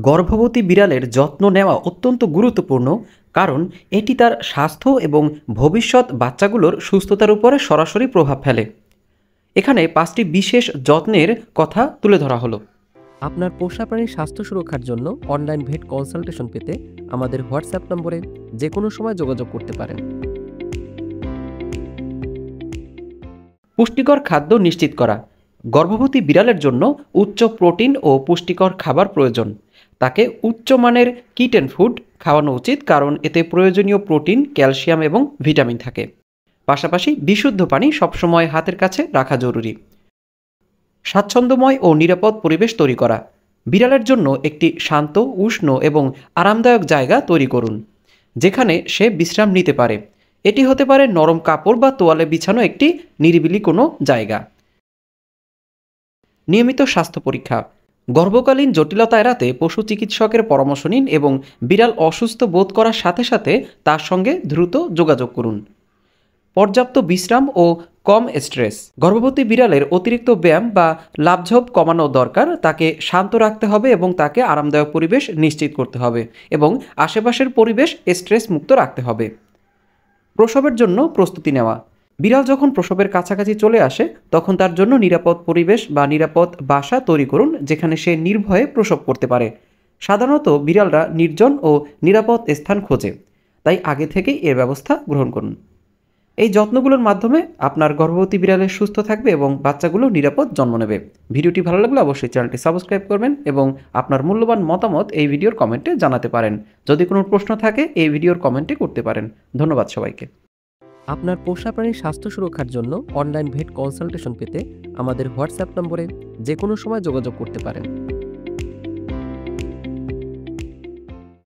গর্ভবতী বিড়ালের যত্ন নেওয়া অত্যন্ত গুরুত্বপূর্ণ, কারণ এটি তার স্বাস্থ্য এবং ভবিষ্যৎ বাচ্চাগুলোর সুস্থতার উপরে সরাসরি প্রভাব ফেলে। এখানে 5টি বিশেষ যত্নের কথা তুলে ধরা হলো। আপনার পোষা প্রাণীর স্বাস্থ্য সুরক্ষার জন্য অনলাইন ভেট কনসালটেশন পেতে আমাদের হোয়াটসঅ্যাপ নম্বরে যে কোনো সময় যোগাযোগ করতে পারেন। পুষ্টিকর খাদ্য নিশ্চিত করা। গর্ভবতী বিড়ালের জন্য উচ্চ প্রোটিন ও পুষ্টিকর খাবার প্রয়োজন। তাকে উচ্চমানের কিটেন ফুড খাওয়ানো উচিত, কারণ এতে প্রয়োজনীয় প্রোটিন, ক্যালসিয়াম এবং ভিটামিন থাকে। পাশাপাশি বিশুদ্ধ পানি সবসময় হাতের কাছে রাখা জরুরি। স্বাচ্ছন্দ্যময় ও নিরাপদ পরিবেশ তৈরি করা। বিড়ালের জন্য একটি শান্ত, উষ্ণ এবং আরামদায়ক জায়গা তৈরি করুন, যেখানে সে বিশ্রাম নিতে পারে। এটি হতে পারে নরম কাপড় বা তোয়ালে বিছানো একটি নিরিবিলি কোনো জায়গা। নিয়মিত স্বাস্থ্য পরীক্ষা। গর্ভকালীন জটিলতা এড়াতে পশু চিকিৎসকের পরামর্শ নিন এবং বিড়াল অসুস্থ বোধ করার সাথে সাথে তার সঙ্গে দ্রুত যোগাযোগ করুন। পর্যাপ্ত বিশ্রাম ও কম স্ট্রেস। গর্ভবতী বিড়ালের অতিরিক্ত ব্যায়াম বা লাফঝোপ কমানো দরকার। তাকে শান্ত রাখতে হবে এবং তাকে আরামদায়ক পরিবেশ নিশ্চিত করতে হবে এবং আশেপাশের পরিবেশ স্ট্রেস মুক্ত রাখতে হবে। প্রসবের জন্য প্রস্তুতি নেওয়া। বিড়াল যখন প্রসবের কাছাকাছি চলে আসে, তখন তার জন্য নিরাপদ পরিবেশ বা নিরাপদ বাসা তৈরি করুন, যেখানে সে নির্ভয়ে প্রসব করতে পারে। সাধারণত বিড়ালরা নির্জন ও নিরাপদ স্থান খোঁজে, তাই আগে থেকেই এর ব্যবস্থা গ্রহণ করুন। এই যত্নগুলোর মাধ্যমে আপনার গর্ভবতী বিড়ালের সুস্থ থাকবে এবং বাচ্চাগুলো নিরাপদ জন্ম নেবে। ভিডিওটি ভালো লাগলে অবশ্যই চ্যানেলটি সাবস্ক্রাইব করবেন এবং আপনার মূল্যবান মতামত এই ভিডিওর কমেন্টে জানাতে পারেন। যদি কোনো প্রশ্ন থাকে এই ভিডিওর কমেন্টে করতে পারেন। ধন্যবাদ সবাইকে। আপনার পোষা প্রাণীর স্বাস্থ্য সুরক্ষার জন্য অনলাইন ভেট কনসালটেশন পেতে আমাদের হোয়াটসঅ্যাপ নম্বরে যে কোনো সময় যোগাযোগ করতে পারেন।